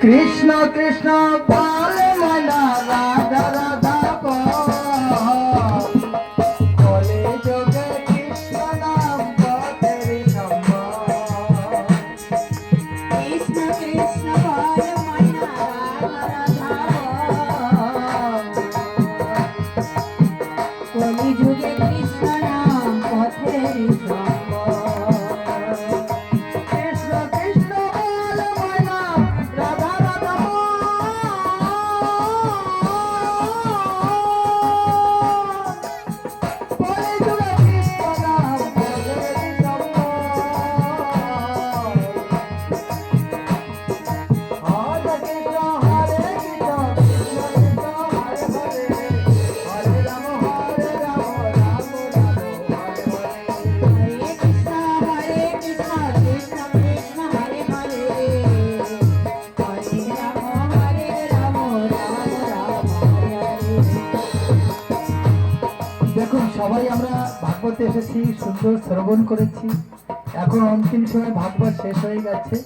কৃষ্ণ কৃষ্ণ বলে মনা রাধা রাধা বলে যোগে কৃষ্ণ নাম পথের সম্বল। কৃষ্ণ কৃষ্ণ বল মনা রাধা কলি যুগে কৃষ্ণ নাম পথের সম্বল। কৃষ্ণ কৃষ্ণ বলে মনা রাধা রাধা বলে যোগে কৃষ্ণ নাম পথের সম্বল। হরে কৃষ্ণ কৃষ্ণ কৃষ্ণ হরে হরে, হরে রাম রাম রাম হরে হরে। হরে কৃষ্ণ কৃষ্ণ কৃষ্ণ কৃষ্ণ হরে হরে, হরে রাম রাম রাম হরে হরে। দেখুন সবাই আমরা ভাগবতে এসেছি, সুন্দর শ্রবণ করেছি। এখন অন্তিম সময় ভাগবত শেষ হয়ে গেছে।